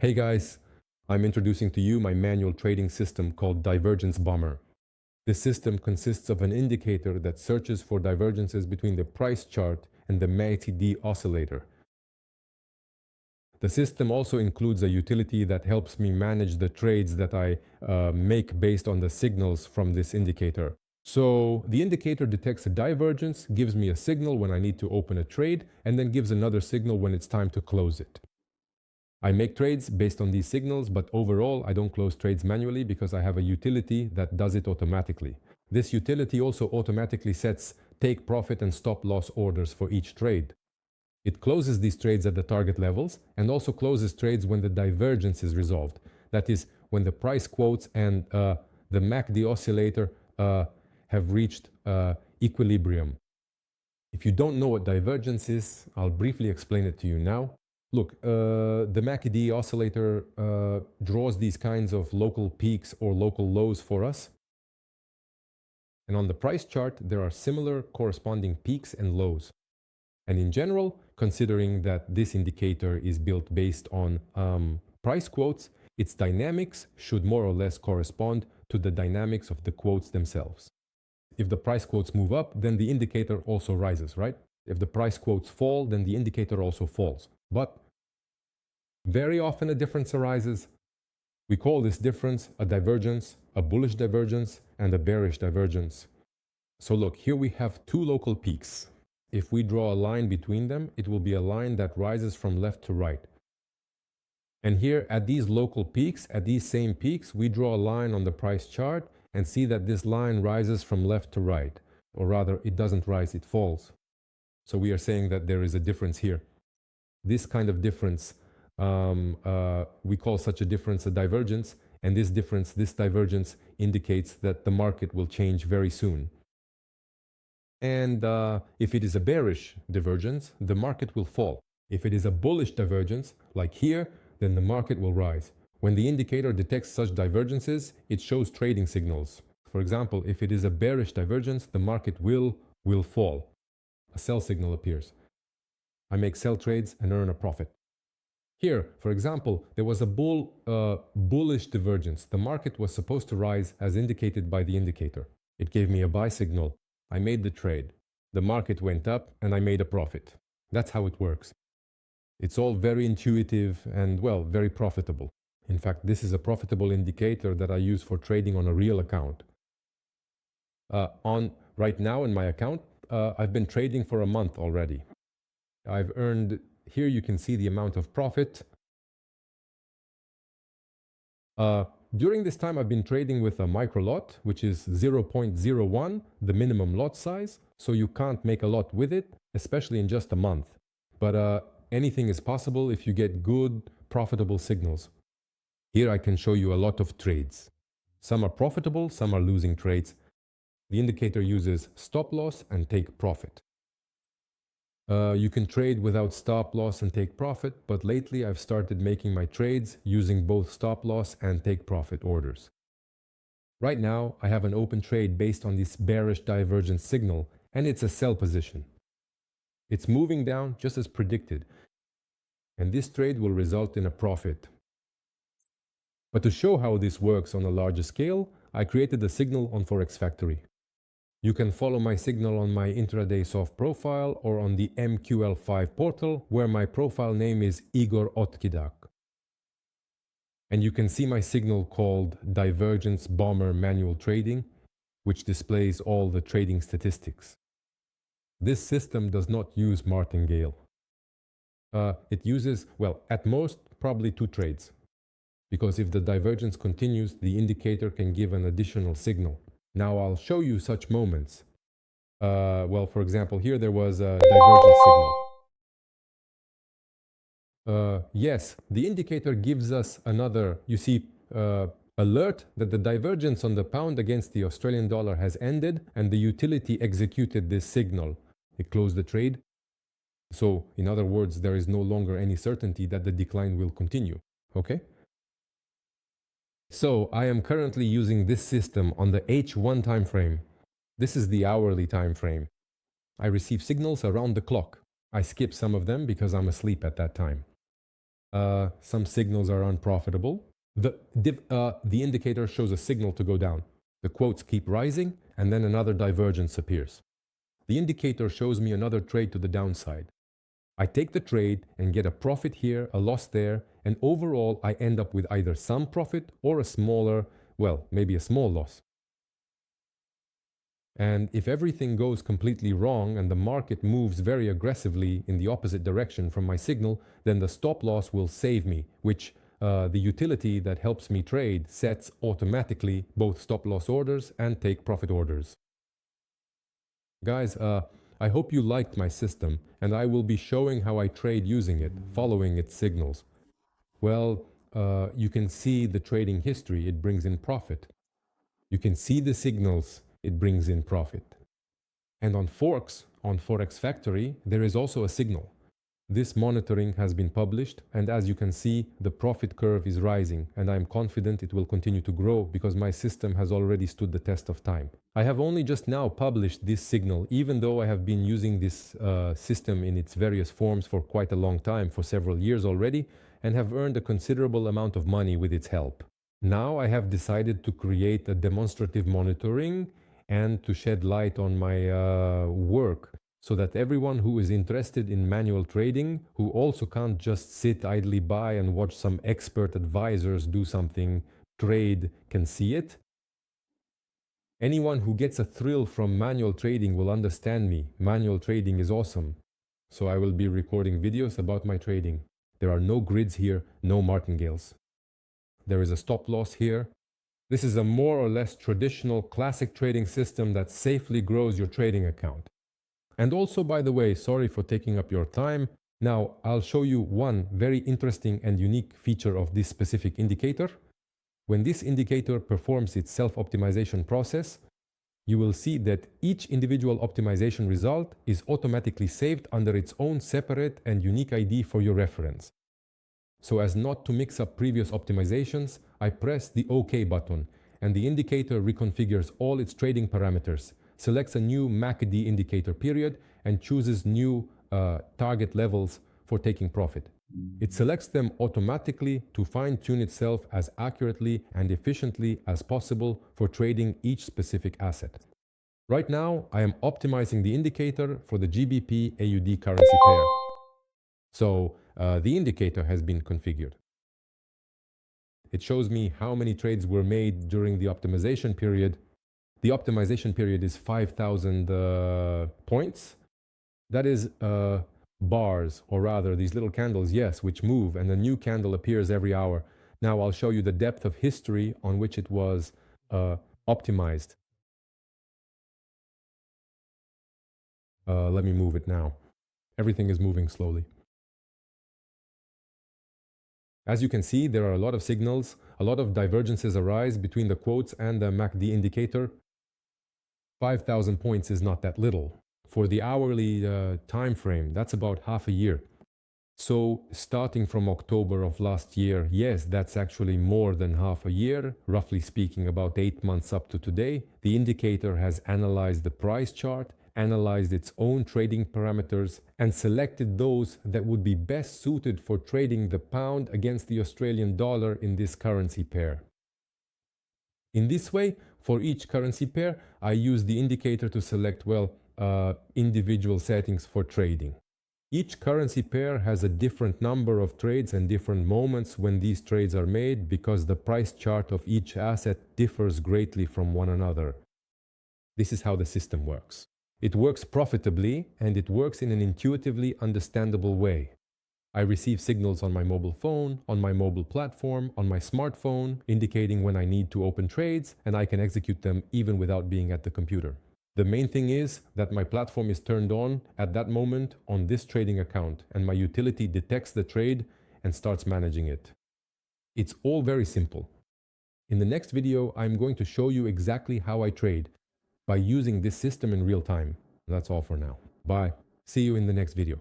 Hey guys, I'm introducing to you my manual trading system called Divergence Bomber. This system consists of an indicator that searches for divergences between the price chart and the MACD oscillator. The system also includes a utility that helps me manage the trades that I make based on the signals from this indicator. So the indicator detects a divergence, gives me a signal when I need to open a trade, and then gives another signal when it's time to close it. I make trades based on these signals, but overall I don't close trades manually because I have a utility that does it automatically. This utility also automatically sets take profit and stop loss orders for each trade. It closes these trades at the target levels and also closes trades when the divergence is resolved. That is, when the price quotes and the MACD oscillator have reached equilibrium. If you don't know what divergence is, I'll briefly explain it to you now. Look, the MACD oscillator draws these kinds of local peaks or local lows for us. And on the price chart, there are similar corresponding peaks and lows. And in general, considering that this indicator is built based on price quotes, its dynamics should more or less correspond to the dynamics of the quotes themselves. If the price quotes move up, then the indicator also rises, right? If the price quotes fall, then the indicator also falls. But very often a difference arises. We call this difference a divergence, a bullish divergence, and a bearish divergence. So look, here we have two local peaks. If we draw a line between them, it will be a line that rises from left to right. And here at these local peaks, at these same peaks, we draw a line on the price chart and see that this line rises from left to right. Or rather, it doesn't rise, it falls. So we are saying that there is a difference here. This kind of difference, we call such a difference a divergence, and this divergence indicates that the market will change very soon. And if it is a bearish divergence, the market will fall. If it is a bullish divergence, like here, then the market will rise. When the indicator detects such divergences, it shows trading signals. For example, if it is a bearish divergence, the market will fall. A sell signal appears. I make sell trades and earn a profit. Here, for example, there was a bullish divergence. The market was supposed to rise as indicated by the indicator. It gave me a buy signal. I made the trade. The market went up and I made a profit. That's how it works. It's all very intuitive and, well, very profitable. In fact, this is a profitable indicator that I use for trading on a real account. Right now in my account, I've been trading for a month already. I've earned, here you can see the amount of profit. During this time, I've been trading with a micro lot, which is 0.01, the minimum lot size. So you can't make a lot with it, especially in just a month. But anything is possible if you get good, profitable signals. Here I can show you a lot of trades. Some are profitable, some are losing trades. The indicator uses stop loss and take profit. You can trade without stop loss and take profit, but lately I've started making my trades using both stop loss and take profit orders. Right now, I have an open trade based on this bearish divergence signal, and it's a sell position. It's moving down just as predicted, and this trade will result in a profit. But to show how this works on a larger scale, I created a signal on Forex Factory. You can follow my signal on my intraday soft profile or on the MQL5 portal, where my profile name is Igor Otkidak. And you can see my signal called Divergence Bomber Manual Trading, which displays all the trading statistics. This system does not use martingale. It uses, well, at most, probably 2 trades. Because if the divergence continues, the indicator can give an additional signal. Now I'll show you such moments. Well, for example, here there was a divergence signal. Yes, the indicator gives us another, you see, alert that the divergence on the pound against the Australian dollar has ended, and the utility executed this signal. It closed the trade. So, in other words, there is no longer any certainty that the decline will continue. Okay? So I am currently using this system on the H1 time frame. This is the hourly time frame. I receive signals around the clock. I skip some of them because I'm asleep at that time. Some signals are unprofitable. The indicator shows a signal to go down. The quotes keep rising, and then another divergence appears. The indicator shows me another trade to the downside. I take the trade and get a profit here, a loss there, and overall I end up with either some profit or a smaller, well, maybe a small loss. And if everything goes completely wrong and the market moves very aggressively in the opposite direction from my signal, then the stop loss will save me, which the utility that helps me trade sets automatically both stop loss orders and take profit orders. Guys, I hope you liked my system, and I will be showing how I trade using it, following its signals. Well, you can see the trading history, it brings in profit. You can see the signals, it brings in profit. And on Forex, on Forex Factory, there is also a signal. This monitoring has been published, and as you can see, the profit curve is rising, and I am confident it will continue to grow because my system has already stood the test of time. I have only just now published this signal, even though I have been using this system in its various forms for quite a long time, for several years already, and have earned a considerable amount of money with its help. Now I have decided to create a demonstrative monitoring and to shed light on my work, so that everyone who is interested in manual trading, who also can't just sit idly by and watch some expert advisors do something, trade, can see it. Anyone who gets a thrill from manual trading will understand me. Manual trading is awesome. So I will be recording videos about my trading. There are no grids here, no martingales. There is a stop loss here. This is a more or less traditional classic trading system that safely grows your trading account. And also, by the way, sorry for taking up your time. Now, I'll show you one very interesting and unique feature of this specific indicator. When this indicator performs its self-optimization process, you will see that each individual optimization result is automatically saved under its own separate and unique ID for your reference. So as not to mix up previous optimizations, I press the OK button, and the indicator reconfigures all its trading parameters, selects a new MACD indicator period, and chooses new target levels for taking profit. It selects them automatically to fine-tune itself as accurately and efficiently as possible for trading each specific asset. Right now, I am optimizing the indicator for the GBP AUD currency pair. So the indicator has been configured. It shows me how many trades were made during the optimization period. The optimization period is 5,000 points. That is bars, or rather these little candles, yes, which move, and a new candle appears every hour. Now I'll show you the depth of history on which it was optimized. Let me move it now. Everything is moving slowly. As you can see, there are a lot of signals, a lot of divergences arise between the quotes and the MACD indicator. 5,000 points is not that little. For the hourly time frame, that's about half a year. So starting from October of last year, yes, that's actually more than half a year, roughly speaking about 8 months up to today. The indicator has analyzed the price chart, analyzed its own trading parameters, and selected those that would be best suited for trading the pound against the Australian dollar in this currency pair. In this way, for each currency pair, I use the indicator to select, well, individual settings for trading. Each currency pair has a different number of trades and different moments when these trades are made because the price chart of each asset differs greatly from one another. This is how the system works. It works profitably, and it works in an intuitively understandable way. I receive signals on my mobile phone, on my mobile platform, on my smartphone, indicating when I need to open trades, and I can execute them even without being at the computer. The main thing is that my platform is turned on at that moment on this trading account, and my utility detects the trade and starts managing it. It's all very simple. In the next video, I'm going to show you exactly how I trade by using this system in real time. That's all for now. Bye. See you in the next video.